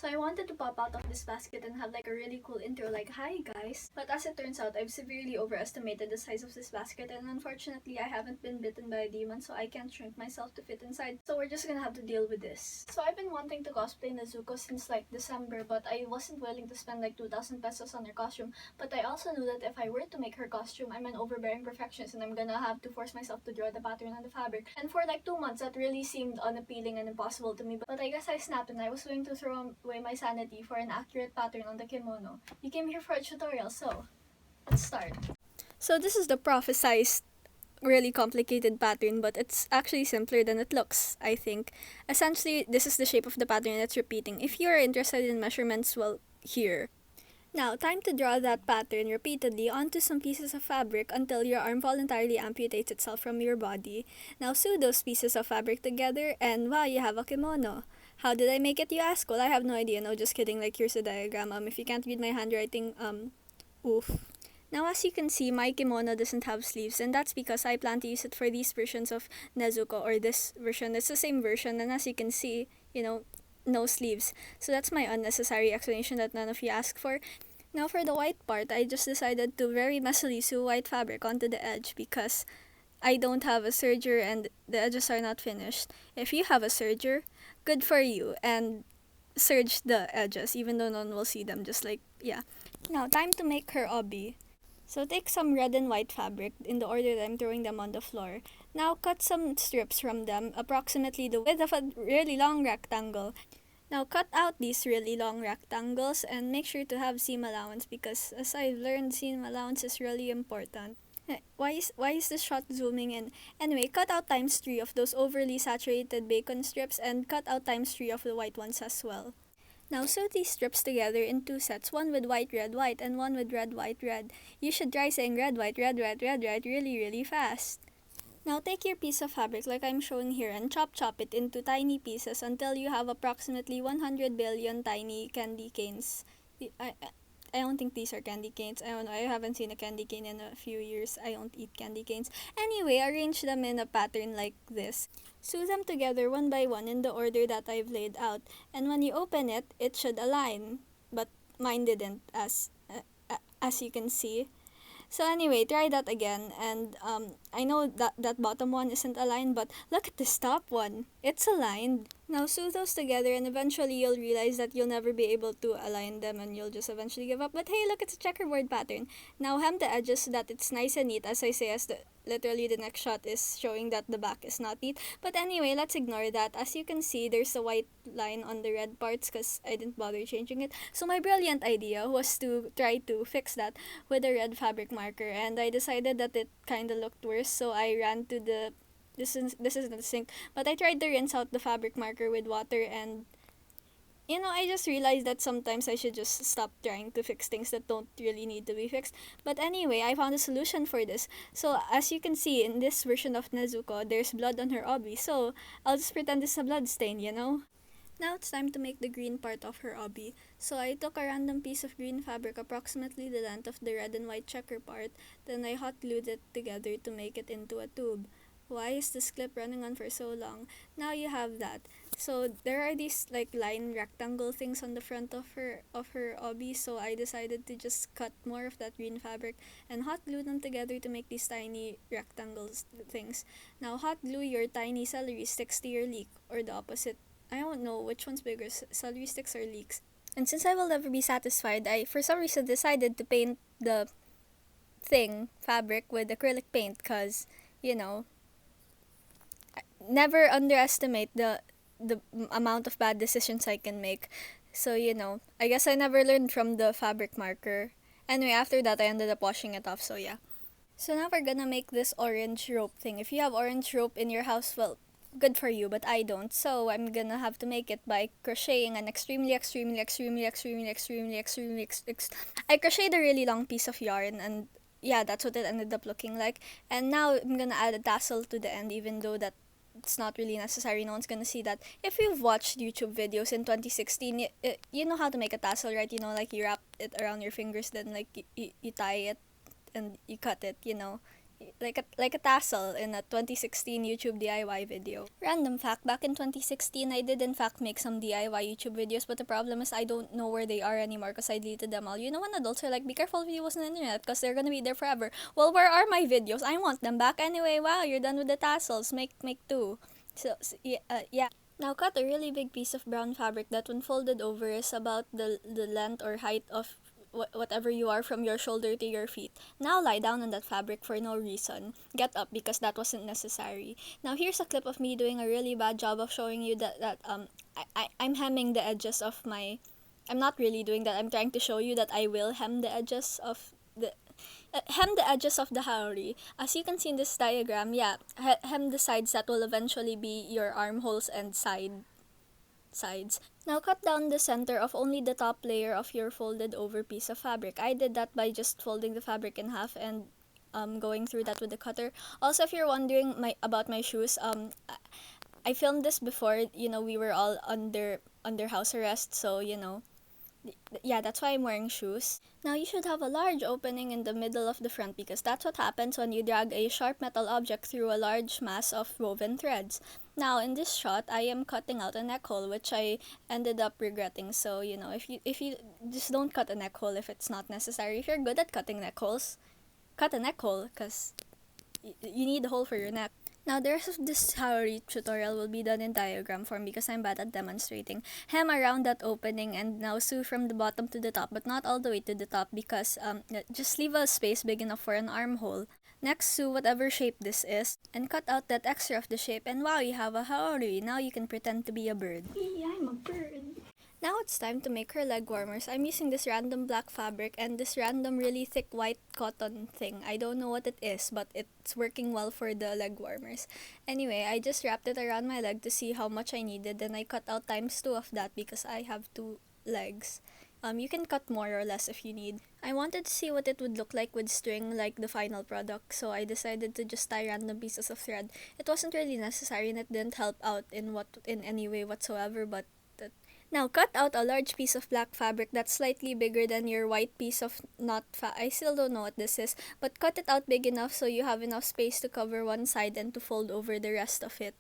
So I wanted to pop out of this basket and have like a really cool intro like, "Hi guys." But as it turns out, I've severely overestimated the size of this basket, and unfortunately I haven't been bitten by a demon, so I can't shrink myself to fit inside. So we're just gonna have to deal with this. So I've been wanting to cosplay Nezuko since like December, but I wasn't willing to spend like 2,000 pesos on her costume. But I also knew that if I were to make her costume, I'm an overbearing perfectionist and I'm gonna have to force myself to draw the pattern on the fabric. And for like 2 months, that really seemed unappealing and impossible to me. But I guess I snapped and I was willing to throw away my sanity for an accurate pattern on the kimono. You came here for a tutorial, so let's start. So this is the prophesized really complicated pattern, but it's actually simpler than it looks, I think. Essentially, this is the shape of the pattern that's repeating. If you are interested in measurements, well, here. Now, time to draw that pattern repeatedly onto some pieces of fabric until your arm voluntarily amputates itself from your body. Now, sew those pieces of fabric together and wow, you have a kimono. How did I make it, you ask? Well, I have no idea. No, just kidding. Like, here's a diagram. If you can't read my handwriting, oof. Now, as you can see, my kimono doesn't have sleeves, and that's because I plan to use it for these versions of Nezuko, or this version. It's the same version, and as you can see, no sleeves. So that's my unnecessary explanation that none of you asked for. Now for the white part, I just decided to very messily sew white fabric onto the edge because I don't have a serger and the edges are not finished. If you have a serger, good for you, and serge the edges even though no one will see them, just like, yeah. Now time to make her obi. So take some red and white fabric in the order that I'm throwing them on the floor. Now cut some strips from them, approximately the width of a really long rectangle. Now cut out these really long rectangles and make sure to have seam allowance because as I've learned, seam allowance is really important. Why is this shot zooming in? Anyway, cut out times 3 of those overly saturated bacon strips and cut out times 3 of the white ones as well. Now sew these strips together in 2 sets, one with white, red, white, and one with red, white, red. You should try saying red, white, red, red, red, red really, really fast. Now take your piece of fabric like I'm showing here and chop it into tiny pieces until you have approximately 100 billion tiny candy canes. I don't think these are candy canes. I don't know. I haven't seen a candy cane in a few years. I don't eat candy canes. Anyway, arrange them in a pattern like this. Sew them together one by one in the order that I've laid out. And when you open it, it should align. But mine didn't, as you can see. So anyway, try that again, and I know that bottom one isn't aligned, but look at this top one. It's aligned. Now sew those together and eventually you'll realize that you'll never be able to align them and you'll just eventually give up. But hey, look, it's a checkerboard pattern. Now hem the edges so that it's nice and neat, as I say, as literally the next shot is showing that the back is not neat. But anyway, let's ignore that. As you can see, there's a white line on the red parts because I didn't bother changing it. So my brilliant idea was to try to fix that with a red fabric marker, and I decided that it kind of looked worse, so I ran to the this isn't the sink, but I tried to rinse out the fabric marker with water, and I just realized that sometimes I should just stop trying to fix things that don't really need to be fixed. But anyway, I found a solution for this. So as you can see in this version of Nezuko, there's blood on her obi, so I'll just pretend it's a blood stain. Now it's time to make the green part of her obi. So I took a random piece of green fabric approximately the length of the red and white checker part, then I hot glued it together to make it into a tube. Why is this clip running on for so long? Now you have that. So there are these like line rectangle things on the front of her obi, so I decided to just cut more of that green fabric and hot glue them together to make these tiny rectangles things. Now hot glue your tiny celery sticks to your leek, or the opposite. I don't know which one's bigger, celery sticks or leeks. And since I will never be satisfied, I for some reason decided to paint the fabric with acrylic paint because, never underestimate the amount of bad decisions I can make. So, I guess I never learned from the fabric marker. Anyway, after that, I ended up washing it off, so yeah. So now we're gonna make this orange rope thing. If you have orange rope in your house, well, good for you, but I don't. So I'm gonna have to make it by crocheting an I crocheted a really long piece of yarn, and yeah, that's what it ended up looking like. And now I'm gonna add a tassel to the end, even though that it's not really necessary. No one's gonna see that. If you've watched YouTube videos in 2016, you know how to make a tassel, right? Like you wrap it around your fingers, then like you tie it and you cut it, like a tassel in a 2016 YouTube DIY video. Random fact, back in 2016, I did in fact make some DIY YouTube videos, but the problem is I don't know where they are anymore because I deleted them all. You know when adults are like, be careful if you use the internet because they're gonna be there forever. Well, where are my videos? I want them back anyway. Wow, you're done with the tassels. Make two. So yeah. Now cut a really big piece of brown fabric that when folded over is about the length or height of whatever you are from your shoulder to your feet. Now lie down on that fabric for no reason. Get up because that wasn't necessary. Now here's a clip of me doing a really bad job of showing you I'm hemming the edges of my. I'm not really doing that. I'm trying to show you that I will hem the edges of the haori. As you can see in this diagram, yeah, hem the sides that will eventually be your armholes and sides. Now cut down the center of only the top layer of your folded over piece of fabric. I did that by just folding the fabric in half and going through that with the cutter. Also, if you're wondering about my shoes, I filmed this before, we were all under house arrest, so yeah, that's why I'm wearing shoes. Now you should have a large opening in the middle of the front because that's what happens when you drag a sharp metal object through a large mass of woven threads. Now in this shot, I am cutting out a neck hole which I ended up regretting. So, if you just don't cut a neck hole if it's not necessary. If you're good at cutting neck holes, cut a neck hole because you need a hole for your neck. Now, the rest of this haori tutorial will be done in diagram form because I'm bad at demonstrating. Hem around that opening and now sew from the bottom to the top, but not all the way to the top because just leave a space big enough for an armhole. Next, sew whatever shape this is and cut out that extra of the shape and wow, you have a haori. Now you can pretend to be a bird. Yeah, I'm a bird. Now it's time to make her leg warmers. I'm using this random black fabric and this random really thick white cotton thing. I don't know what it is, but it's working well for the leg warmers. Anyway, I just wrapped it around my leg to see how much I needed, and I cut out ×2 of that because I have 2 legs. You can cut more or less if you need. I wanted to see what it would look like with string like the final product, so I decided to just tie random pieces of thread. It wasn't really necessary and it didn't help out in any way whatsoever, but now cut out a large piece of black fabric that's slightly bigger than your white piece of I still don't know what this is, but cut it out big enough so you have enough space to cover one side and to fold over the rest of it.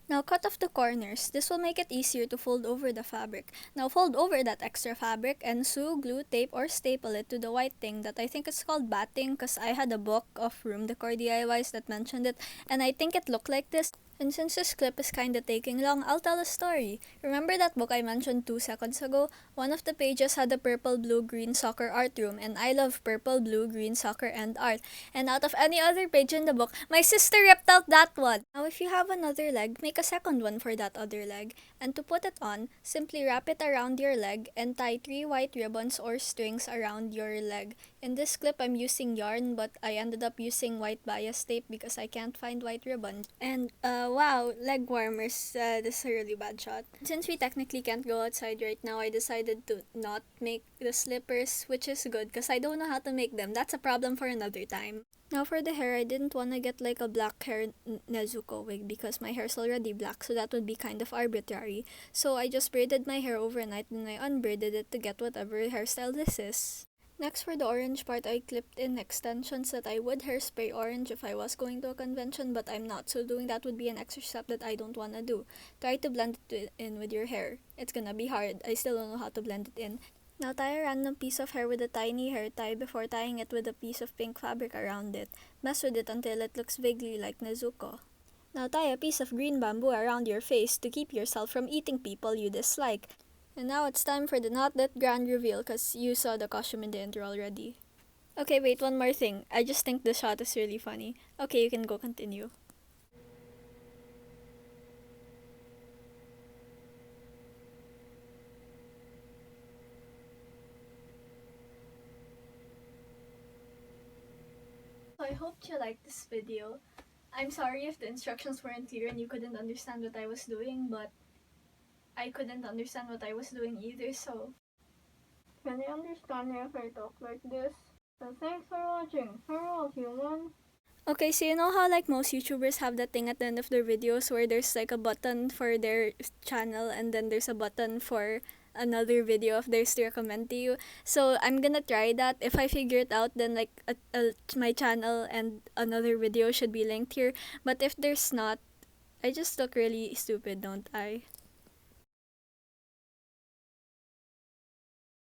Now cut off the corners. This will make it easier to fold over the fabric. Now fold over that extra fabric and sew, glue, tape, or staple it to the white thing that I think it's called batting because I had a book of room decor DIYs that mentioned it and I think it looked like this. And since this clip is kinda taking long, I'll tell a story. Remember that book I mentioned 2 seconds ago? One of the pages had a purple, blue, green soccer art room, and I love purple, blue, green soccer and art. And out of any other page in the book, my sister ripped out that one! Now if you have another leg, make a second one for that other leg. And to put it on, simply wrap it around your leg and tie 3 white ribbons or strings around your leg. In this clip, I'm using yarn, but I ended up using white bias tape because I can't find white ribbons. And, wow, leg warmers. This is a really bad shot. Since we technically can't go outside right now, I decided to not make the slippers, which is good because I don't know how to make them. That's a problem for another time. Now for the hair, I didn't want to get like a black hair Nezuko wig because my hair's already black, so that would be kind of arbitrary. So I just braided my hair overnight and I unbraided it to get whatever hairstyle this is. Next, for the orange part, I clipped in extensions that I would hairspray orange if I was going to a convention, but I'm not, so doing that would be an extra step that I don't want to do. Try to blend it in with your hair. It's gonna be hard. I still don't know how to blend it in. Now tie a random piece of hair with a tiny hair tie before tying it with a piece of pink fabric around it. Mess with it until it looks vaguely like Nezuko. Now tie a piece of green bamboo around your face to keep yourself from eating people you dislike. And now it's time for the not that grand reveal because you saw the costume in the intro already. Okay, wait, one more thing. I just think the shot is really funny. Okay, you can go continue. So I hope you liked this video. I'm sorry if the instructions weren't clear and you couldn't understand what I was doing, but I couldn't understand what I was doing either, so can you understand me if I talk like this? So thanks for watching. Farewell, human. Okay, so you know how like most YouTubers have that thing at the end of their videos where there's like a button for their channel and then there's a button for another video of theirs to recommend to you. So I'm gonna try that. If I figure it out, then like my channel and another video should be linked here. But if there's not, I just look really stupid, don't I?